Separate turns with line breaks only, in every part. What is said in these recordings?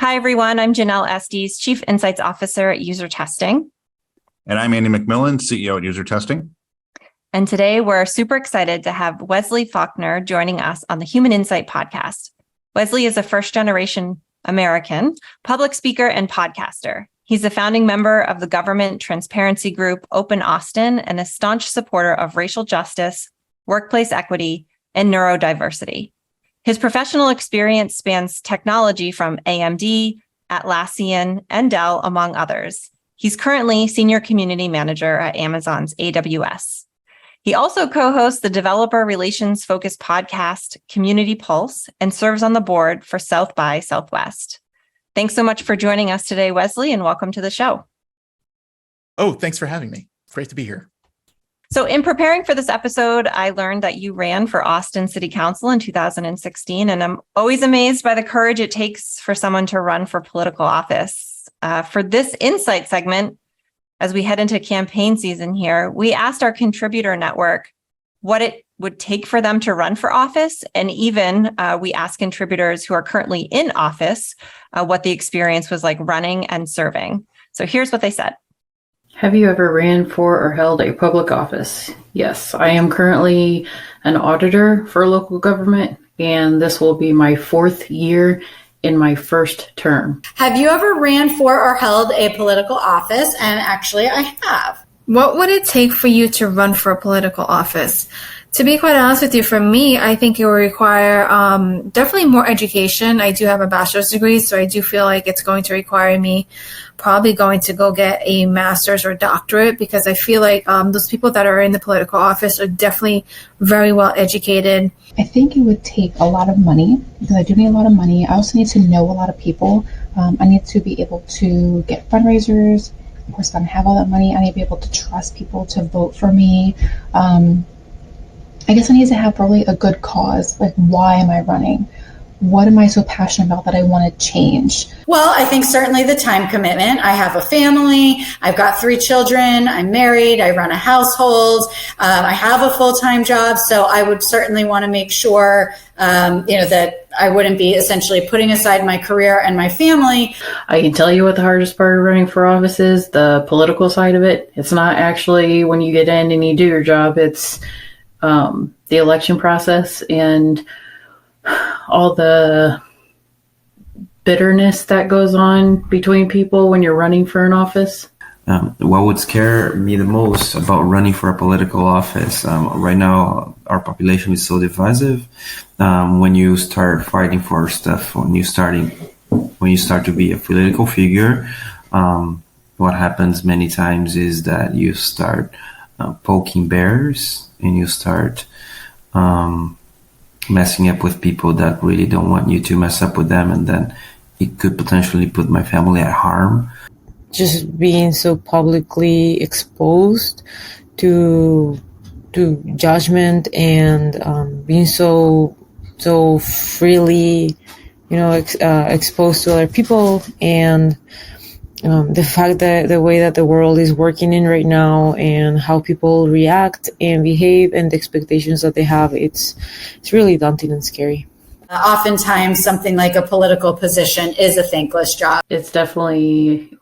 Hi, everyone. I'm Janelle, Estes, Chief Insights Officer at UserTesting.
And I'm Andy MacMillan, CEO at UserTesting.
And today we're super excited to have Wesley Faulkner joining us on the Human Insight podcast. Wesley is a first-generation American public speaker and podcaster. He's a founding member of the government transparency group Open Austin and a staunch supporter of racial justice, workplace equity, and neurodiversity. His professional experience spans technology from AMD, Atlassian, and Dell, among others. He's currently Senior Community Manager at Amazon's AWS. He also co-hosts the developer relations-focused podcast Community Pulse and serves on the board for South by Southwest. Thanks so much for joining us today, Wesley, and welcome to the show.
Oh, thanks for having me. Great to be here.
So in preparing for this episode, I learned that you ran for Austin City Council in 2016, and I'm always amazed by the courage it takes for someone to run for political office. For this Insight segment, as we head into campaign season here, we asked our contributor network what it would take for them to run for office. And even we asked contributors who are currently in office what the experience was like running and serving. So here's what they said.
Have you ever ran for or held a public office? Yes, I am currently an auditor for local government, and this will be my fourth year in my first term.
Have you ever ran for or held a political office? And actually, I have.
What would it take for you to run for a political office? To be quite honest with you, for me, I think it will require definitely more education. I do have a bachelor's degree, so I do feel like it's going to require me probably going to go get a master's or doctorate, because I feel like those people that are in the political office are definitely very well educated.
I think it would take a lot of money, because I do need a lot of money. I also need to know a lot of people. I need to be able to get fundraisers. Of course, if I don't have all that money, I need to be able to trust people to vote for me. I guess I need to have probably a good cause. Like, why am I running? What am I so passionate about that I want to change?
Well, I think certainly the time commitment. I have a family. I've got 3 children. I'm married. I run a household. I have a full-time job. So I would certainly want to make sure, that I wouldn't be essentially putting aside my career and my family.
I can tell you what the hardest part of running for office is, the political side of it. It's not actually when you get in and you do your job. It's the election process and all the bitterness that goes on between people when you're running for an office.
What would scare me the most about running for a political office? Right now, our population is so divisive. When you start fighting for stuff, when you start to be a political figure, what happens many times is that you start poking bears, and you start messing up with people that really don't want you to mess up with them, and then it could potentially put my family at harm.
Just being so publicly exposed to judgment and being so freely, exposed to other people, and the fact that the way that the world is working in right now and how people react and behave and the expectations that they have, it's really daunting and scary.
Oftentimes, something like a political position is a thankless job.
It's definitely,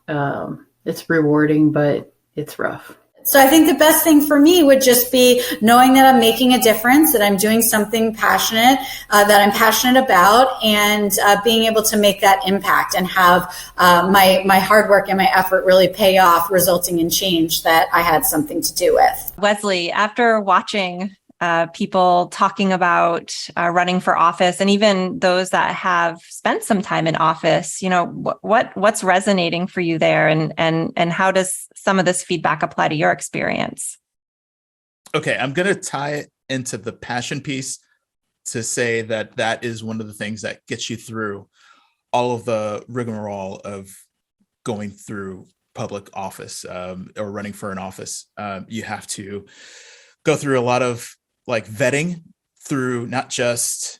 it's rewarding, but it's rough.
So I think the best thing for me would just be knowing that I'm making a difference, that I'm doing something passionate, that I'm passionate about, and being able to make that impact and have my hard work and my effort really pay off, resulting in change that I had something to do with.
Wesley, after watching people talking about running for office, and even those that have spent some time in office, what's resonating for you there, and how does some of this feedback apply to your experience?
Okay, I'm going to tie it into the passion piece to say that is one of the things that gets you through all of the rigmarole of going through public office or running for an office. You have to go through a lot of vetting through not just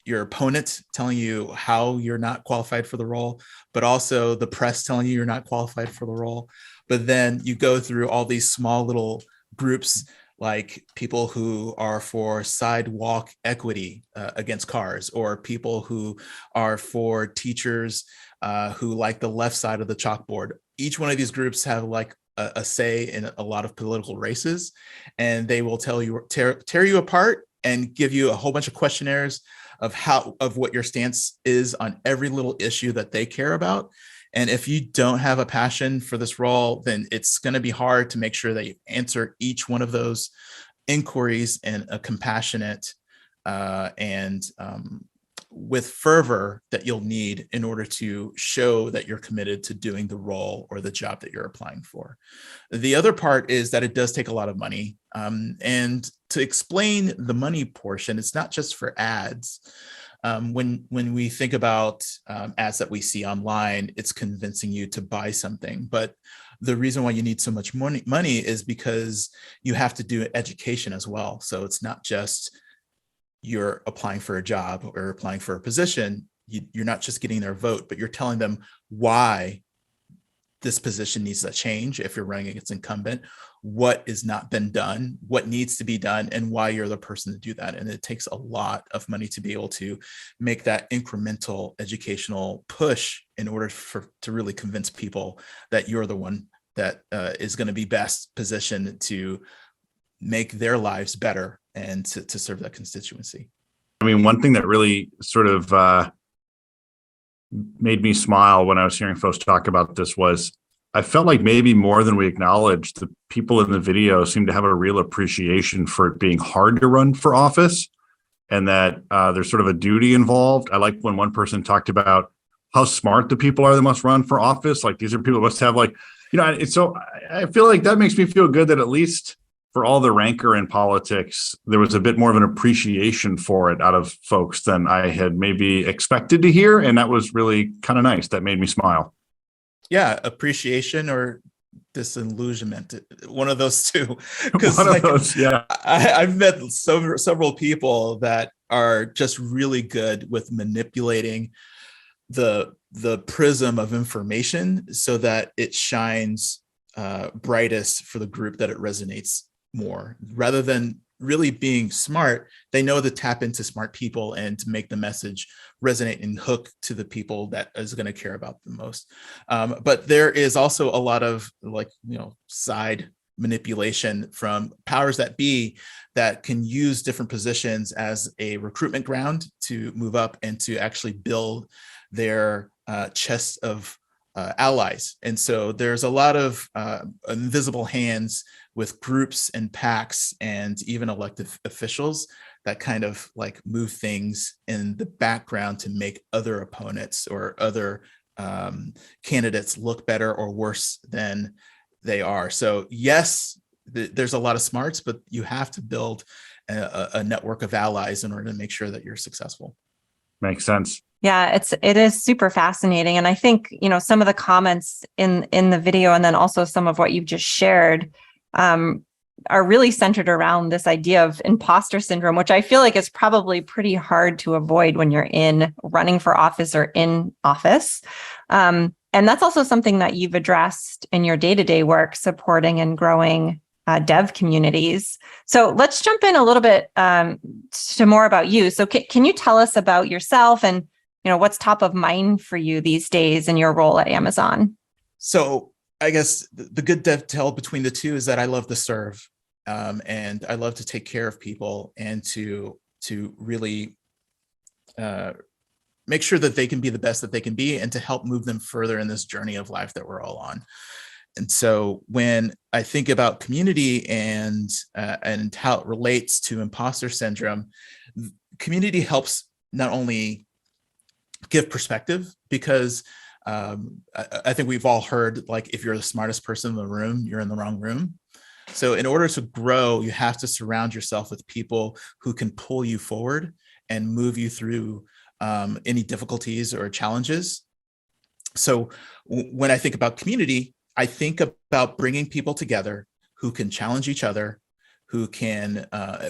your opponent telling you how you're not qualified for the role, but also the press telling you you're not qualified for the role. But then you go through all these small little groups like people who are for sidewalk equity against cars, or people who are for teachers who like the left side of the chalkboard. Each one of these groups have like a say in a lot of political races, and they will tear you apart and give you a whole bunch of questionnaires of what your stance is on every little issue that they care about. And if you don't have a passion for this role, then it's going to be hard to make sure that you answer each one of those inquiries in a compassionate and with fervor that you'll need in order to show that you're committed to doing the role or the job that you're applying for. The other part is that it does take a lot of money. And to explain the money portion, it's not just for ads. When we think about ads that we see online, it's convincing you to buy something. But the reason why you need so much money is because you have to do education as well. So it's not just you're applying for a job or applying for a position. You're not just getting their vote, but you're telling them why this position needs to change if you're running against incumbent, what has not been done, what needs to be done, and why you're the person to do that. And it takes a lot of money to be able to make that incremental educational push in order to really convince people that you're the one that is going to be best positioned to make their lives better and to serve that constituency.
I mean, one thing that really sort of made me smile when I was hearing folks talk about this was I felt like maybe more than we acknowledged, the people in the video seem to have a real appreciation for it being hard to run for office, and that there's sort of a duty involved. I like when one person talked about how smart the people are that must run for office. Like, these are people who must have, like, you know, so I feel like that makes me feel good that at least for all the rancor in politics, there was a bit more of an appreciation for it out of folks than I had maybe expected to hear. And that was really kind of nice. That made me smile.
Yeah, appreciation or disillusionment, one of those two.
Yeah.
I've met several people that are just really good with manipulating the prism of information so that it shines brightest for the group that it resonates more. Rather than really being smart, they know to tap into smart people and to make the message resonate and hook to the people that is going to care about the most. But there is also a lot of, like, side manipulation from powers that be that can use different positions as a recruitment ground to move up and to actually build their chest of allies. And so there's a lot of invisible hands with groups and PACs and even elected officials that kind of like move things in the background to make other opponents or other candidates look better or worse than they are. So yes, there's a lot of smarts, but you have to build a network of allies in order to make sure that you're successful.
Makes sense.
Yeah, it is super fascinating. And I think, some of the comments in the video and then also some of what you've just shared are really centered around this idea of imposter syndrome, which I feel like is probably pretty hard to avoid when you're running for office or in office. And that's also something that you've addressed in your day-to-day work, supporting and growing dev communities. So let's jump in a little bit to more about you. So can you tell us about yourself and what's top of mind for you these days in your role at Amazon?
So I guess the good dovetail between the two is that I love to serve, and I love to take care of people and to really make sure that they can be the best that they can be and to help move them further in this journey of life that we're all on. And so when I think about community and how it relates to imposter syndrome, community helps not only give perspective, because I think we've all heard, like, if you're the smartest person in the room, you're in the wrong room. So in order to grow, you have to surround yourself with people who can pull you forward and move you through any difficulties or challenges. So when I think about community, I think about bringing people together who can challenge each other, who can,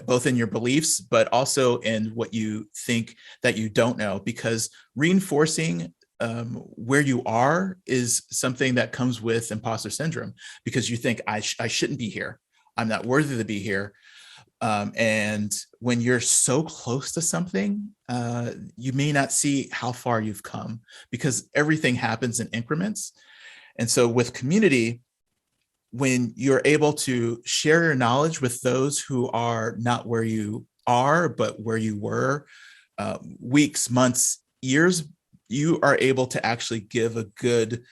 both in your beliefs, but also in what you think that you don't know, because reinforcing where you are is something that comes with imposter syndrome, because you think I shouldn't be here. I'm not worthy to be here. And when you're so close to something, you may not see how far you've come because everything happens in increments. And so with community, when you're able to share your knowledge with those who are not where you are, but where you were weeks, months, years, you are able to actually give a good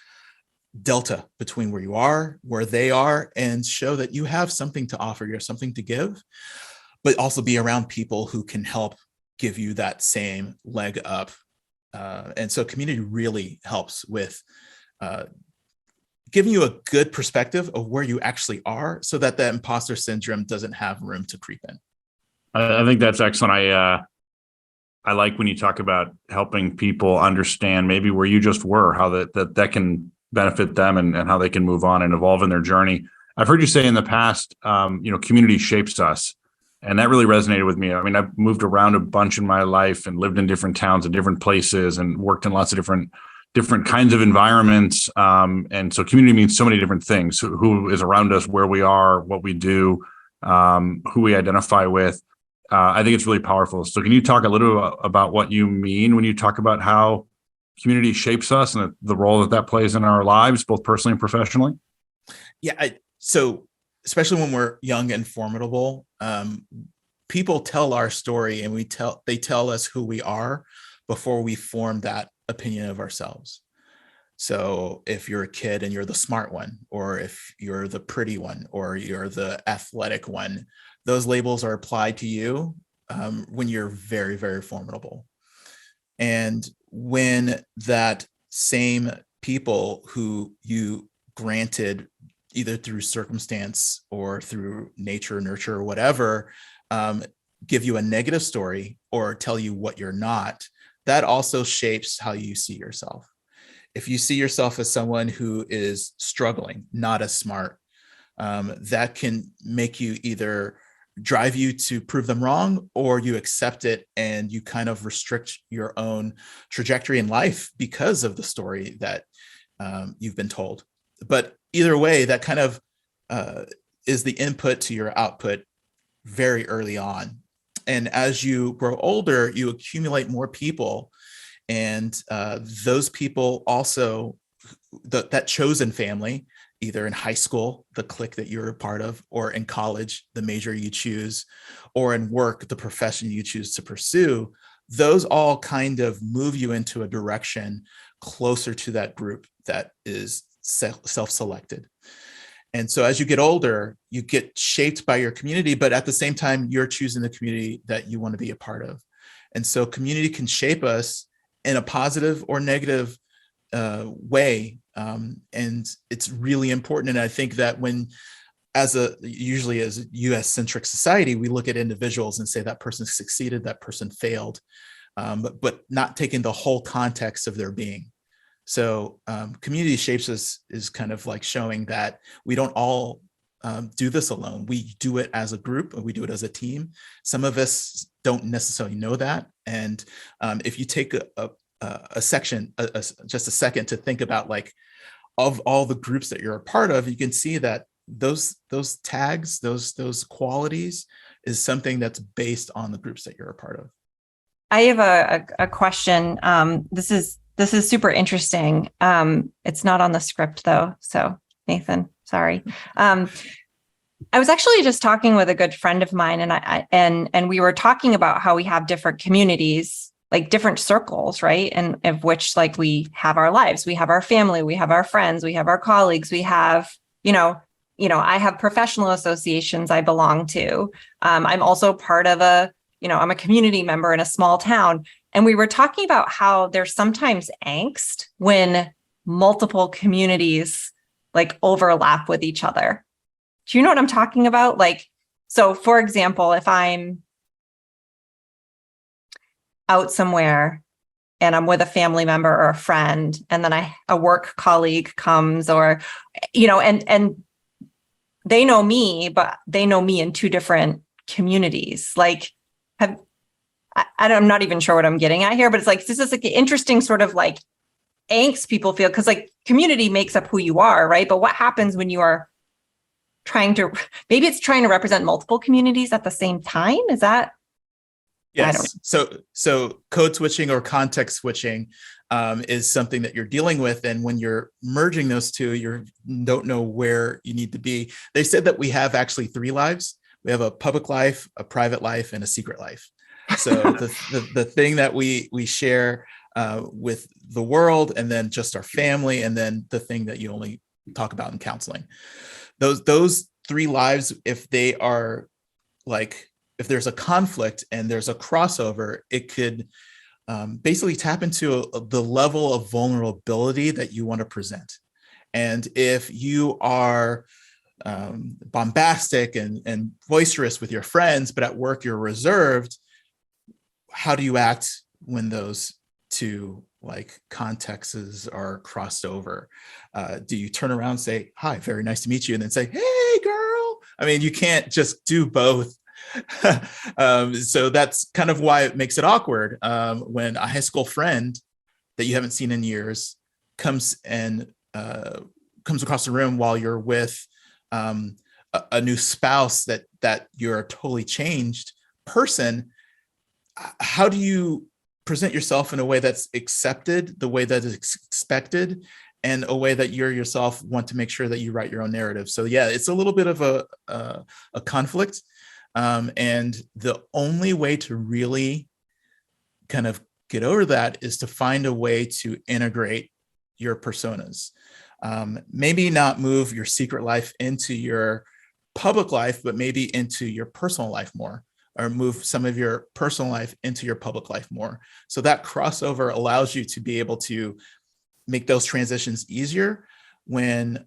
delta between where you are, where they are, and show that you have something to offer, you have something to give, but also be around people who can help give you that same leg up. And so community really helps with giving you a good perspective of where you actually are so that the imposter syndrome doesn't have room to creep in.
I think that's excellent. I like when you talk about helping people understand maybe where you just were, how that can benefit them and how they can move on and evolve in their journey. I've heard you say in the past, community shapes us. And that really resonated with me. I mean, I've moved around a bunch in my life and lived in different towns and different places and worked in lots of different kinds of environments. And so community means so many different things. Who is around us, where we are, what we do, who we identify with. I think it's really powerful. So can you talk a little about what you mean when you talk about how community shapes us and the role that plays in our lives, both personally and professionally?
Yeah. So especially when we're young and formidable, people tell our story and they tell us who we are before we form that opinion of ourselves. So if you're a kid and you're the smart one, or if you're the pretty one, or you're the athletic one, those labels are applied to you when you're very, very formidable. And when that same people who you granted either through circumstance or through nature, nurture, or whatever, give you a negative story or tell you what you're not, that also shapes how you see yourself. If you see yourself as someone who is struggling, not as smart, that can make you either drive you to prove them wrong, or you accept it and you kind of restrict your own trajectory in life because of the story that you've been told. But either way, that kind of is the input to your output very early on. And as you grow older, you accumulate more people. And those people also, that chosen family, either in high school, the clique that you're a part of, or in college, the major you choose, or in work, the profession you choose to pursue, those all kind of move you into a direction closer to that group that is self-selected. And so as you get older, you get shaped by your community, but at the same time, you're choosing the community that you want to be a part of. And so community can shape us in a positive or negative way. And it's really important. And I think that usually as a US centric society, we look at individuals and say that person succeeded, that person failed, but not taking the whole context of their being. So community shapes us is kind of like showing that we don't all do this alone. We do it as a group, and we do it as a team. Some of us don't necessarily know that. And if you take a section, just a second to think about like of all the groups that you're a part of, you can see that those tags, those qualities is something that's based on the groups that you're a part of.
I have a question. This is super interesting. It's not on the script though. So Nathan, sorry. I was actually just talking with a good friend of mine, and we were talking about how we have different communities, like different circles, right? And of which, like, we have our lives, we have our family, we have our friends, we have our colleagues, we have, I have professional associations I belong to. I'm also part of I'm a community member in a small town. And we were talking about how there's sometimes angst when multiple communities like overlap with each other. Do you know what I'm talking about? Like, so for example, if I'm out somewhere and I'm with a family member or a friend, and then a work colleague comes, or, and they know me, but they know me in two different communities. Like, I'm not even sure what I'm getting at here, but it's like, this is like an interesting sort of like angst people feel, because like community makes up who you are, right? But what happens when you are maybe it's trying to represent multiple communities at the same time. Is that?
Yes. So code switching or context switching is something that you're dealing with. And when you're merging those two, you don't know where you need to be. They said that we have actually 3 lives. We have a public life, a private life, and a secret life. So the thing that we share with the world, and then just our family, and then the thing that you only talk about in counseling. Those 3 lives, if they are if there's a conflict and there's a crossover, it could basically tap into the level of vulnerability that you want to present. And if you are bombastic and boisterous with your friends, but at work you're reserved, how do you act when those 2 contexts are crossed over? Do you turn around and say, "Hi, very nice to meet you," and then say, "Hey, girl"? I mean, you can't just do both. So that's kind of why it makes it awkward when a high school friend that you haven't seen in years comes across the room while you're with a new spouse that you're a totally changed person. How do you present yourself in a way that's accepted, the way that is expected, and a way that you yourself want to make sure that you write your own narrative? So yeah, it's a little bit of a conflict. And the only way to really kind of get over that is to find a way to integrate your personas. Maybe not move your secret life into your public life, but maybe into your personal life more, or move some of your personal life into your public life more. So that crossover allows you to be able to make those transitions easier when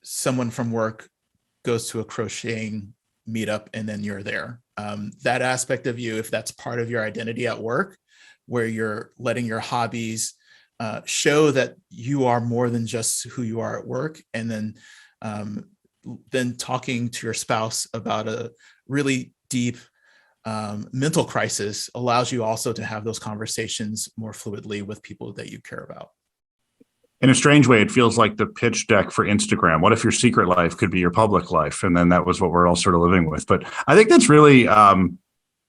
someone from work goes to a crocheting meetup and then you're there. That aspect of you, if that's part of your identity at work, where you're letting your hobbies show that you are more than just who you are at work, and then talking to your spouse about a really deep mental crisis allows you also to have those conversations more fluidly with people that you care about.
In a strange way, it feels like the pitch deck for Instagram. What if your secret life could be your public life? And then that was what we're all sort of living with. But I think that's really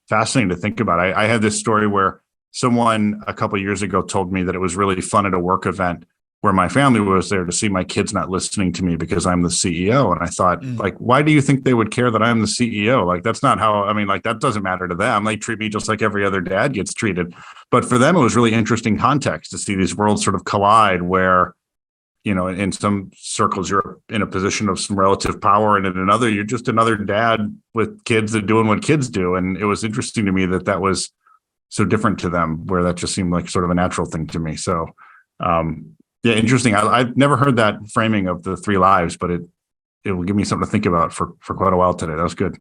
fascinating to think about. I had this story where someone a couple of years ago told me that it was really fun at a work event where my family was there to see my kids not listening to me because I'm the CEO. And I thought, why do you think they would care that I'm the CEO? That's not how, that doesn't matter to them. They treat me just like every other dad gets treated. But for them, it was really interesting context to see these worlds sort of collide where, in some circles, you're in a position of some relative power, and in another, you're just another dad with kids that doing what kids do. And it was interesting to me that was so different to them, where that just seemed like sort of a natural thing to me. So, yeah, interesting. I've never heard that framing of the 3 lives, but it will give me something to think about for quite a while today. That was good.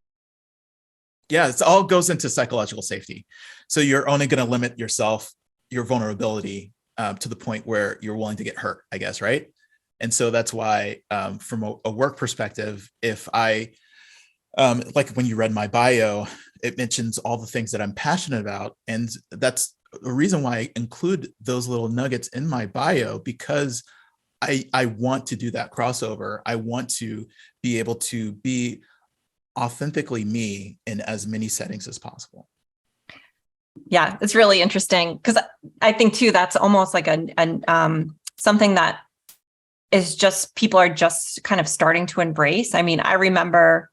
Yeah, it all goes into psychological safety. So you're only going to limit yourself, your vulnerability to the point where you're willing to get hurt, I guess, right? And so that's why from a work perspective, if I, like when you read my bio, it mentions all the things that I'm passionate about. And that's a reason why I include those little nuggets in my bio, because I want to do that crossover. I want to be able to be authentically me in as many settings as possible.
Yeah, it's really interesting because I think too, that's almost like something that is just, people are just kind of starting to embrace. I mean, I remember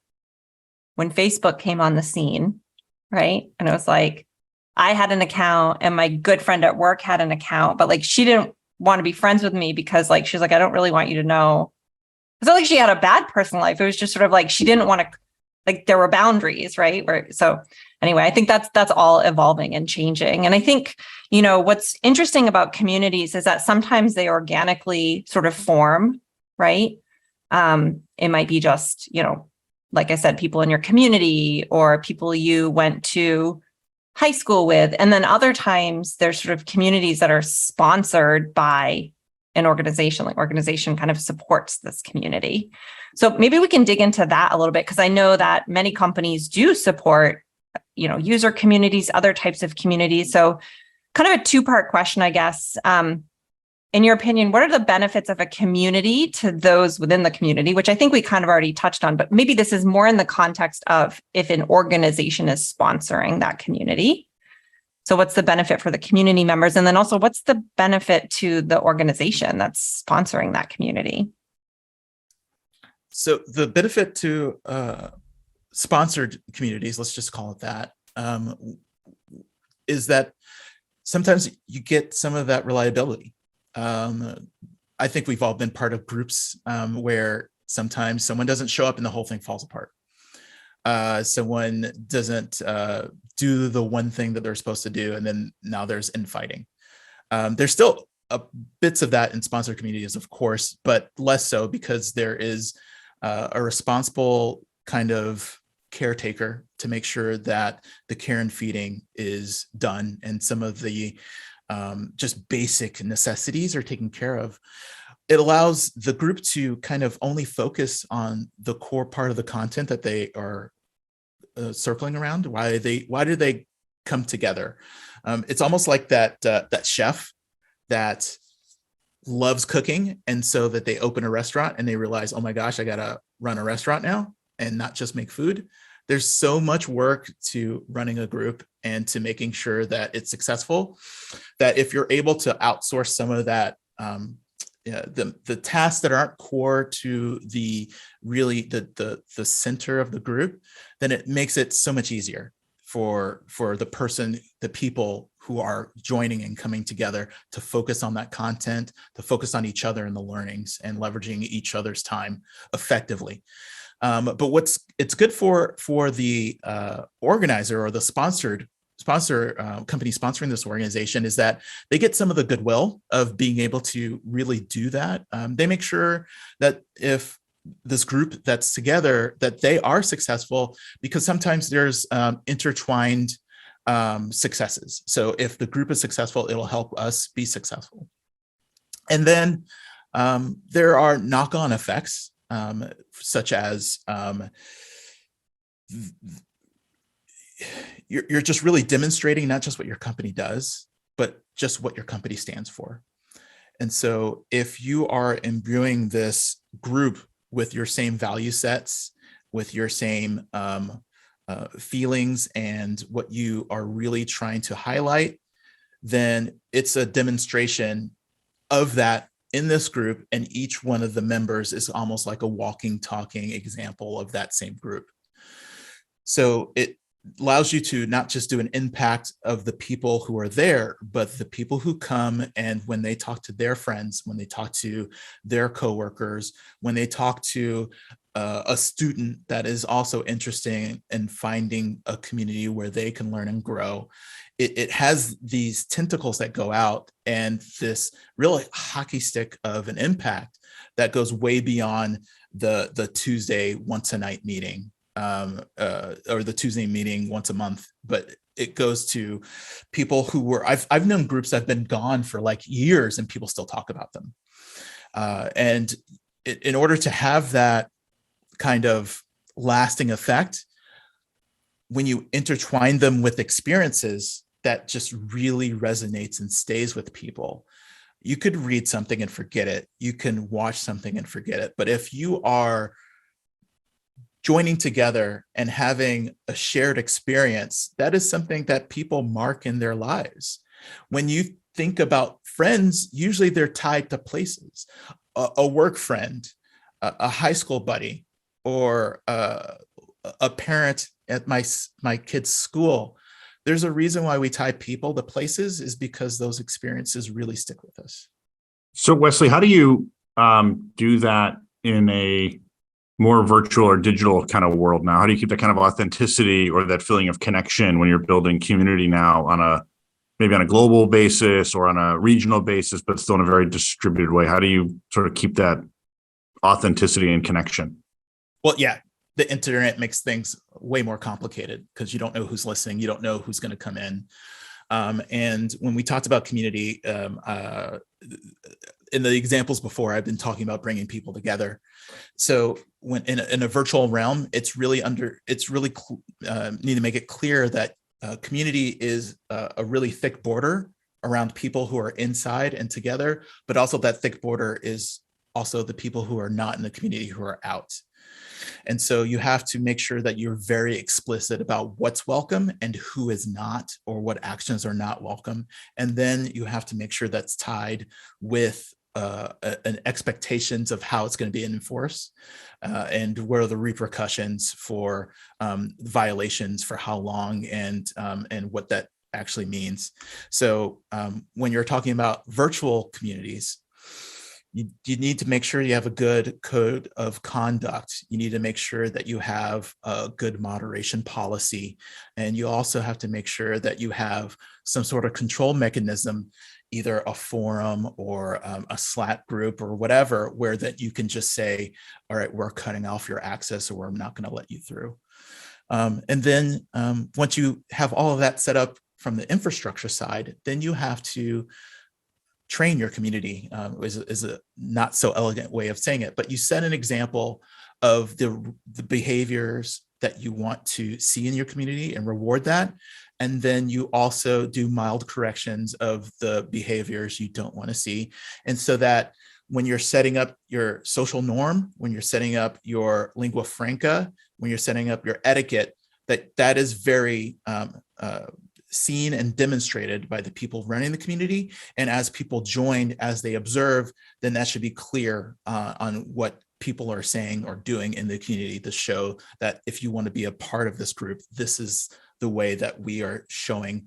when Facebook came on the scene, right? And it was like, I had an account and my good friend at work had an account, but she didn't want to be friends with me because she's like, I don't really want you to know. It's not like she had a bad personal life. It was just sort of she didn't want to, there were boundaries, right? So anyway, I think that's all evolving and changing. And I think, what's interesting about communities is that sometimes they organically sort of form, right? It might be just, like I said, people in your community or people you went to high school with. And then other times there's sort of communities that are sponsored by an organization. Organization kind of supports this community. So maybe we can dig into that a little bit, because I know that many companies do support, user communities, other types of communities. So kind of a 2-part question, I guess. in your opinion, what are the benefits of a community to those within the community, which I think we kind of already touched on, but maybe this is more in the context of if an organization is sponsoring that community. So what's the benefit for the community members? And then also what's the benefit to the organization that's sponsoring that community?
So the benefit to sponsored communities, let's just call it that, is that sometimes you get some of that reliability. I think we've all been part of groups where sometimes someone doesn't show up and the whole thing falls apart. Someone doesn't do the one thing that they're supposed to do, and then now there's infighting. There's still bits of that in sponsored communities, of course, but less so because there is a responsible kind of caretaker to make sure that the care and feeding is done and some of the just basic necessities are taken care of. It allows the group to kind of only focus on the core part of the content that they are circling around. Why do they come together? It's almost like that chef that loves cooking, and so that they open a restaurant and they realize, oh my gosh, I gotta run a restaurant now and not just make food. There's so much work to running a group and to making sure that it's successful, that if you're able to outsource some of that, the tasks that aren't core to the center of the group, then it makes it so much easier for the people who are joining and coming together to focus on that content, to focus on each other and the learnings and leveraging each other's time effectively. But it's good for the organizer or the sponsor company sponsoring this organization is that they get some of the goodwill of being able to really do that. They make sure that if this group that's together, that they are successful, because sometimes there's intertwined successes. So if the group is successful, it'll help us be successful. And then there are knock-on effects, such as you're just really demonstrating not just what your company does, but just what your company stands for. And so if you are imbuing this group with your same value sets, with your same feelings and what you are really trying to highlight, then it's a demonstration of that in this group, and each one of the members is almost like a walking, talking example of that same group. So it allows you to not just do an impact of the people who are there, but the people who come, and when they talk to their friends, when they talk to their coworkers, when they talk to a student that is also interested in finding a community where they can learn and grow, it has these tentacles that go out, and this really hockey stick of an impact that goes way beyond the Tuesday once a night meeting, or the Tuesday meeting once a month, but it goes to people who were, I've known groups that have been gone for like years and people still talk about them. And in order to have that kind of lasting effect, when you intertwine them with experiences that just really resonates and stays with people. You could read something and forget it. You can watch something and forget it. But if you are joining together and having a shared experience, that is something that people mark in their lives. When you think about friends, usually they're tied to places. A work friend, a high school buddy, or a parent at my kid's school. There's a reason why we tie people to places, is because those experiences really stick with us.
So Wesley, how do you do that in a more virtual or digital kind of world now? How do you keep that kind of authenticity or that feeling of connection when you're building community now maybe on a global basis or on a regional basis, but still in a very distributed way? How do you sort of keep that authenticity and connection?
Well, yeah, the internet makes things way more complicated because you don't know who's listening. You don't know who's going to come in. And when we talked about community, in the examples before, I've been talking about bringing people together. So when in a virtual realm, it's really need to make it clear that community is a really thick border around people who are inside and together, but also that thick border is also the people who are not in the community who are out. And so you have to make sure that you're very explicit about what's welcome and who is not, or what actions are not welcome. And then you have to make sure that's tied with an expectations of how it's going to be enforced, and what are the repercussions for violations, for how long, and what that actually means. So when you're talking about virtual communities, you need to make sure you have a good code of conduct. You need to make sure that you have a good moderation policy. And you also have to make sure that you have some sort of control mechanism, either a forum or a Slack group or whatever, where that you can just say, all right, we're cutting off your access, or we're not going to let you through. And then once you have all of that set up from the infrastructure side, then you have to train your community, is a not so elegant way of saying it, but you set an example of the behaviors that you want to see in your community and reward that. And then you also do mild corrections of the behaviors you don't want to see. And so that when you're setting up your social norm, when you're setting up your lingua franca, when you're setting up your etiquette, that is very seen and demonstrated by the people running the community. And as people join, as they observe, then that should be clear on what people are saying or doing in the community to show that if you want to be a part of this group, this is the way that we are showing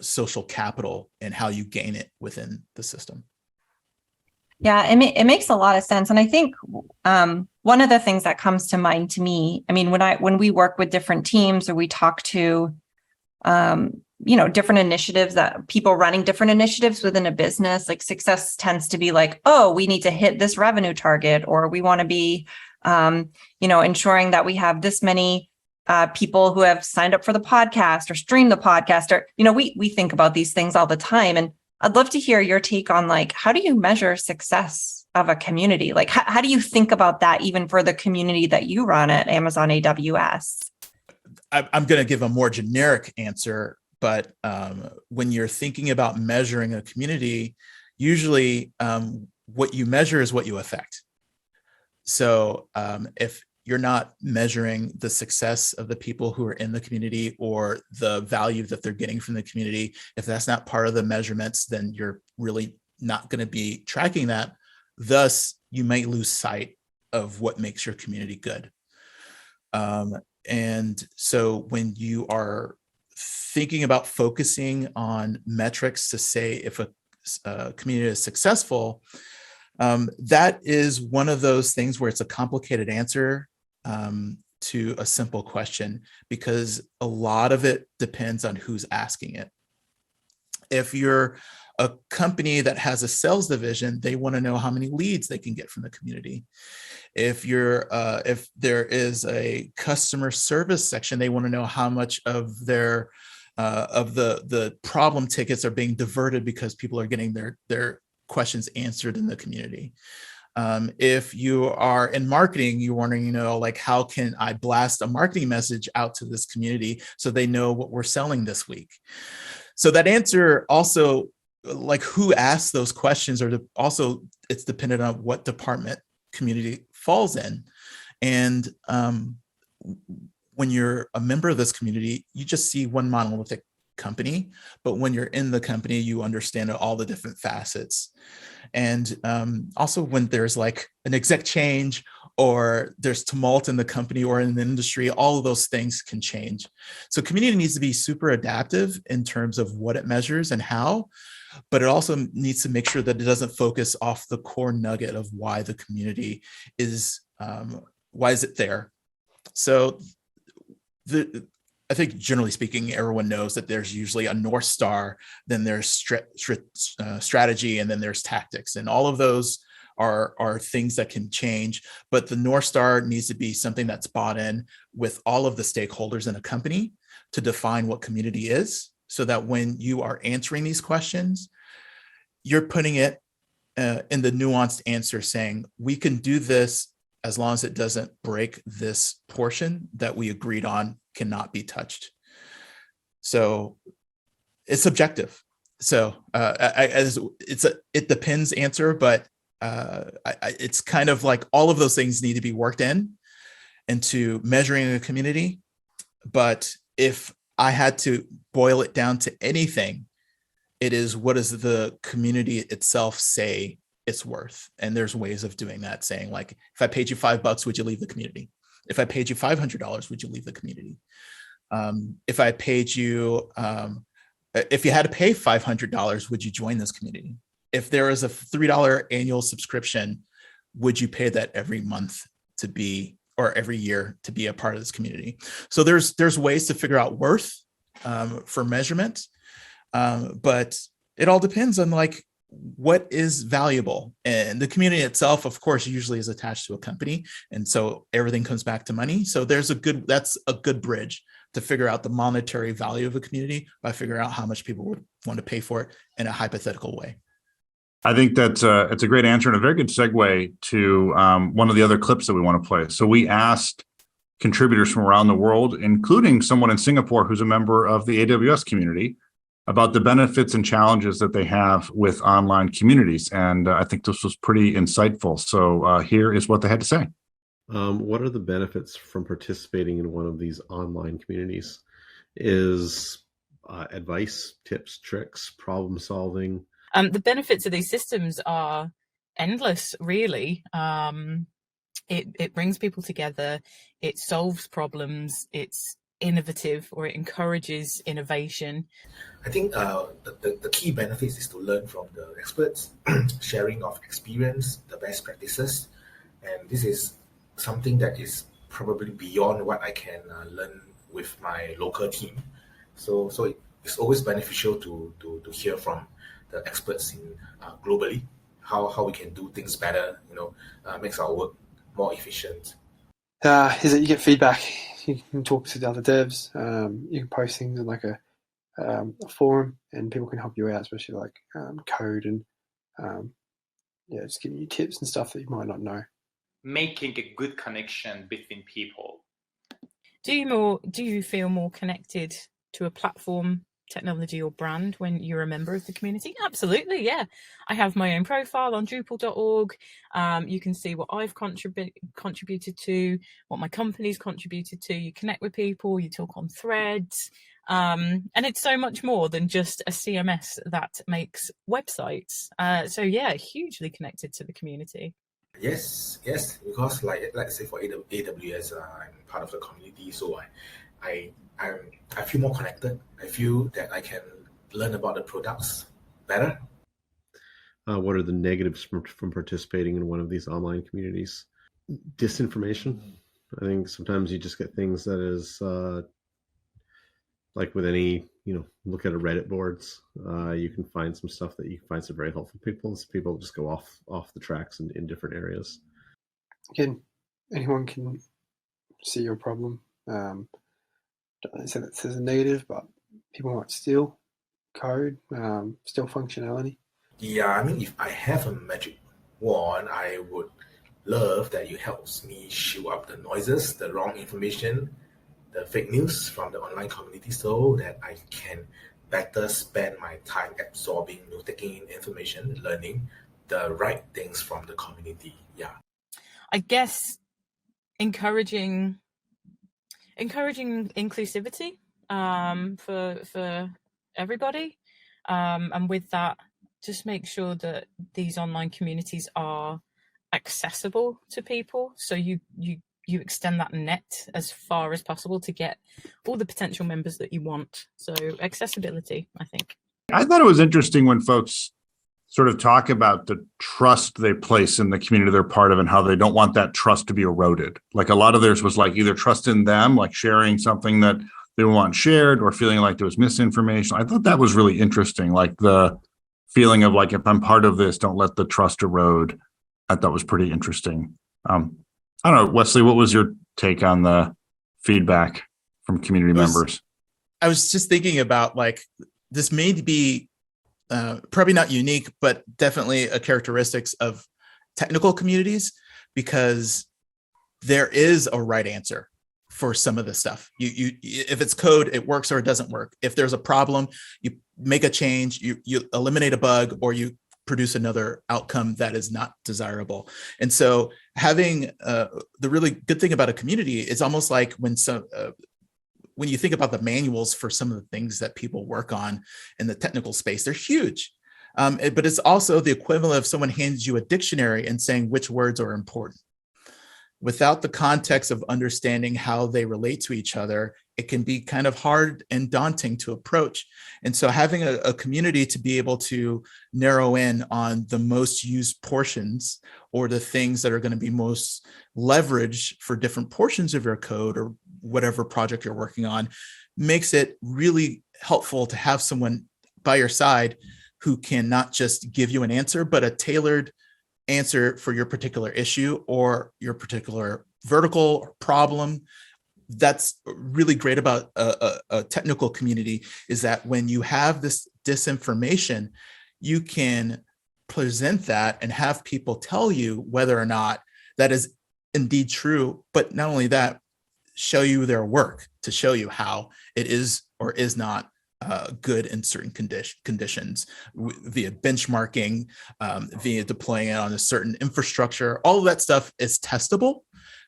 social capital and how you gain it within the system.
Yeah, it makes a lot of sense. And I think one of the things that comes to mind to me, I mean, when we work with different teams or we talk to different initiatives, that people running different initiatives within a business, like success tends to be like, oh, we need to hit this revenue target, or we want to be, ensuring that we have this many people who have signed up for the podcast or stream the podcast, or, we think about these things all the time. And I'd love to hear your take on, like, how do you measure success of a community? Like, how do you think about that even for the community that you run at Amazon AWS?
I'm going to give a more generic answer, but when you're thinking about measuring a community, usually what you measure is what you affect. So if you're not measuring the success of the people who are in the community or the value that they're getting from the community, if that's not part of the measurements, then you're really not going to be tracking that. Thus, you might lose sight of what makes your community good. And so when you are thinking about focusing on metrics to say if a community is successful, that is one of those things where it's a complicated answer to a simple question, because a lot of it depends on who's asking it. If you're a company that has a sales division, they want to know how many leads they can get from the community. If there is a customer service section, they want to know how much of their the problem tickets are being diverted because people are getting their questions answered in the community. If you are in marketing, you want to know, like, how can I blast a marketing message out to this community so they know what we're selling this week? So that answer also, like, who asks those questions, or also it's dependent on what department community falls in. And when you're a member of this community, you just see one monolithic company, but when you're in the company, you understand all the different facets. And also when there's like an exec change, or there's tumult in the company or in the industry, all of those things can change. So community needs to be super adaptive in terms of what it measures and how, but it also needs to make sure that it doesn't focus off the core nugget of why the community is, why is it there? So I think generally speaking, everyone knows that there's usually a North Star, then there's strategy, and then there's tactics. And all of those are things that can change, but the North Star needs to be something that's bought in with all of the stakeholders in a company to define what community is, so that when you are answering these questions, you're putting it in the nuanced answer saying, we can do this as long as it doesn't break this portion that we agreed on cannot be touched. So it's subjective. So it's a it depends answer, but it's kind of like all of those things need to be worked into measuring a community. But if I had to boil it down to anything, it is, what does the community itself say it's worth? And there's ways of doing that, saying like, if I paid you $5, would you leave the community? If I paid you $500, would you leave the community? If I paid you, if you had to pay $500, would you join this community? If there is a $3 annual subscription, would you pay that every month to be, or every year to be a part of this community? So there's ways to figure out worth for measurement, but it all depends on like what is valuable. And the community itself, of course, usually is attached to a company, and so everything comes back to money. So that's a good bridge to figure out the monetary value of a community by figuring out how much people would want to pay for it in a hypothetical way.
I think that's it's a great answer and a very good segue to one of the other clips that we want to play. So we asked contributors from around the world, including someone in Singapore who's a member of the AWS community, about the benefits and challenges that they have with online communities. And I think this was pretty insightful. So here is what they had to say.
What are the benefits from participating in one of these online communities? Is advice, tips, tricks, problem solving?
The benefits of these systems are endless, really. It brings people together, it solves problems, it's innovative, or it encourages innovation.
I think the key benefits is to learn from the experts, sharing of experience, the best practices, and this is something that is probably beyond what I can learn with my local team. So it's always beneficial to hear from the experts in globally how we can do things better. Makes our work more efficient.
Is that you get feedback. You can talk to the other devs. You can post things in like a forum, and people can help you out, especially like code and just giving you tips and stuff that you might not know.
Making a good connection between people.
Do you feel more connected to a platform, technology, or brand when you're a member of the community? Absolutely, yeah. I have my own profile on Drupal.org. You can see what I've contributed to, what my company's contributed to. You connect with people, you talk on threads, and it's so much more than just a CMS that makes websites. So yeah, hugely connected to the community.
Yes, because let's say for AWS, I'm part of the community, so I feel more connected. I feel that I can learn about the products better.
What are the negatives from participating in one of these online communities? Disinformation. I think sometimes you just get things that is like with any, look at a Reddit boards. You can find some stuff that you can find some very helpful people. So people just go off the tracks in different areas.
Again, anyone can see your problem. Don't say that as a negative, but people might steal code, steal functionality.
Yeah, I mean, if I have a magic wand, I would love that it helps me show up the noises, the wrong information, the fake news from the online community, so that I can better spend my time absorbing, taking in information, learning the right things from the community. Yeah.
I guess encouraging inclusivity for everybody, and with that, just make sure that these online communities are accessible to people, so you extend that net as far as possible to get all the potential members that you want. So accessibility, I think.
I thought it was interesting when folks sort of talk about the trust they place in the community they're part of and how they don't want that trust to be eroded. Like a lot of theirs was like either trust in them, like sharing something that they want shared, or feeling like there was misinformation. I thought that was really interesting. Like the feeling of like, if I'm part of this, don't let the trust erode. I thought was pretty interesting. I don't know, Wesley, what was your take on the feedback from community members?
I was just thinking about like, this may be probably not unique, but definitely a characteristics of technical communities, because there is a right answer for some of this stuff. If it's code, it works or it doesn't work. If there's a problem, you make a change, you eliminate a bug, or you produce another outcome that is not desirable. And so having the really good thing about a community is almost like when you think about the manuals for some of the things that people work on in the technical space, they're huge. But it's also the equivalent of someone hands you a dictionary and saying which words are important. Without the context of understanding how they relate to each other, it can be kind of hard and daunting to approach. And so having a community to be able to narrow in on the most used portions, or the things that are going to be most leveraged for different portions of your code or whatever project you're working on, makes it really helpful to have someone by your side who can not just give you an answer, but a tailored answer for your particular issue or your particular vertical or problem. That's really great about a technical community, is that when you have this disinformation, you can present that and have people tell you whether or not that is indeed true. But not only that, show you their work to show you how it is or is not good in certain conditions, via benchmarking, via deploying it on a certain infrastructure. All of that stuff is testable,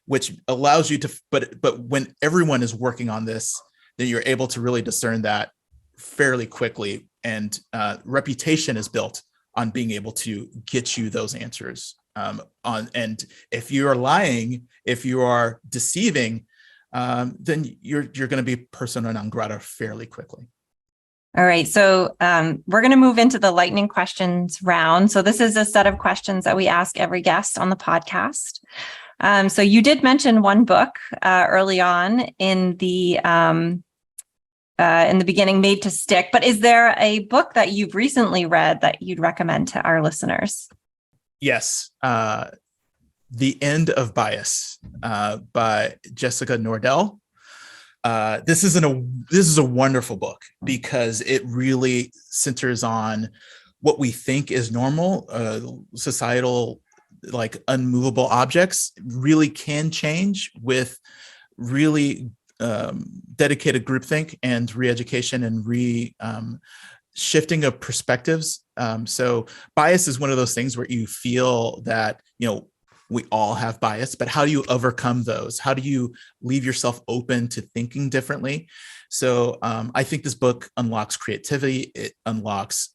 which allows you to, but when everyone is working on this, then you're able to really discern that fairly quickly. And reputation is built on being able to get you those answers. And if you are lying, if you are deceiving, then you're going to be persona non grata fairly quickly.
All right, so we're going to move into the lightning questions round. So this is a set of questions that we ask every guest on the podcast. So you did mention one book early on in the beginning, Made to Stick, but is there a book that you've recently read that you'd recommend to our listeners?
Yes, The End of Bias by Jessica Nordell. This is a wonderful book because it really centers on what we think is normal, societal, like unmovable objects really can change with really dedicated groupthink and re-education and shifting of perspectives. So bias is one of those things where you feel that, we all have bias, but how do you overcome those? How do you leave yourself open to thinking differently? So I think this book unlocks creativity. It unlocks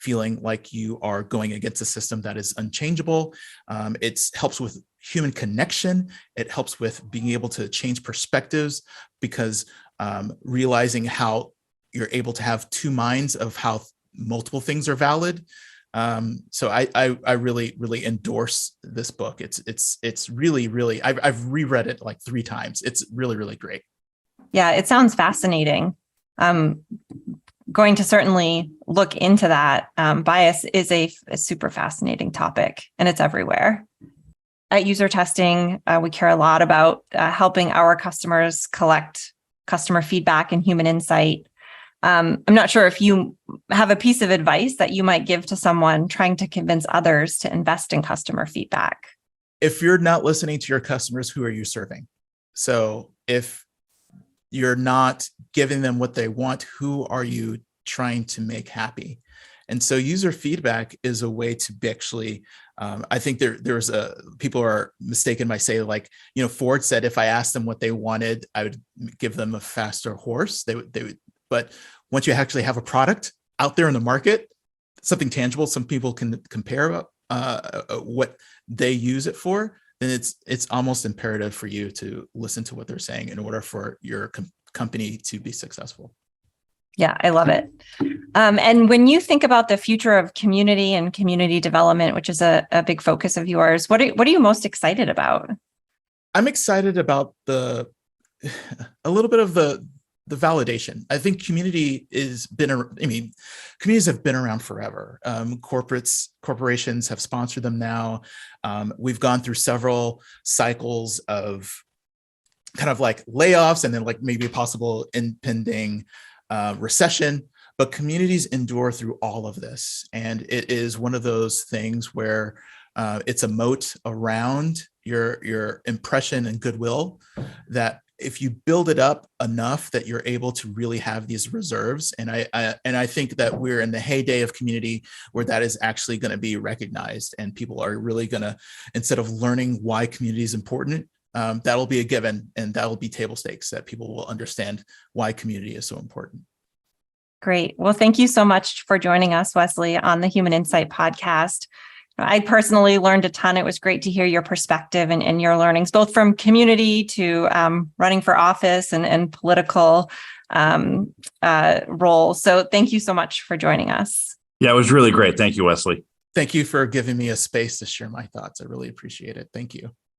feeling like you are going against a system that is unchangeable. It helps with human connection. It helps with being able to change perspectives, because realizing how you're able to have two minds of how multiple things are valid. So I really, really endorse this book. It's really, really, I've reread it like 3 times. It's really, really great.
Yeah, it sounds fascinating. I'm going to certainly look into that. Bias is a super fascinating topic, and it's everywhere. At UserTesting, we care a lot about helping our customers collect customer feedback and human insight. I'm not sure if you have a piece of advice that you might give to someone trying to convince others to invest in customer feedback.
If you're not listening to your customers, who are you serving? So if you're not giving them what they want, who are you trying to make happy? And so user feedback is a way to be actually, I think there's people are mistaken by saying, like, Ford said, if I asked them what they wanted, I would give them a faster horse. They would. But once you actually have a product out there in the market, something tangible, some people can compare what they use it for, then it's almost imperative for you to listen to what they're saying in order for your company to be successful.
Yeah, I love it. And when you think about the future of community and community development, which is a big focus of yours, what are you most excited about?
I'm excited about a little bit of the validation. I think communities have been around forever. Corporations have sponsored them now. We've gone through several cycles of kind of like layoffs and then like maybe a possible impending recession, but communities endure through all of this. And it is one of those things where it's a moat around your impression and goodwill that if you build it up enough that you're able to really have these reserves, and I think that we're in the heyday of community where that is actually going to be recognized, and people are really going to, instead of learning why community is important, that'll be a given, and that'll be table stakes, that people will understand why community is so important.
Great. Well, thank you so much for joining us, Wesley, on the Human Insight podcast. I personally learned a ton. It was great to hear your perspective and your learnings, both from community to running for office and political roles. So thank you so much for joining us.
Yeah, it was really great. Thank you, Wesley.
Thank you for giving me a space to share my thoughts. I really appreciate it. Thank you.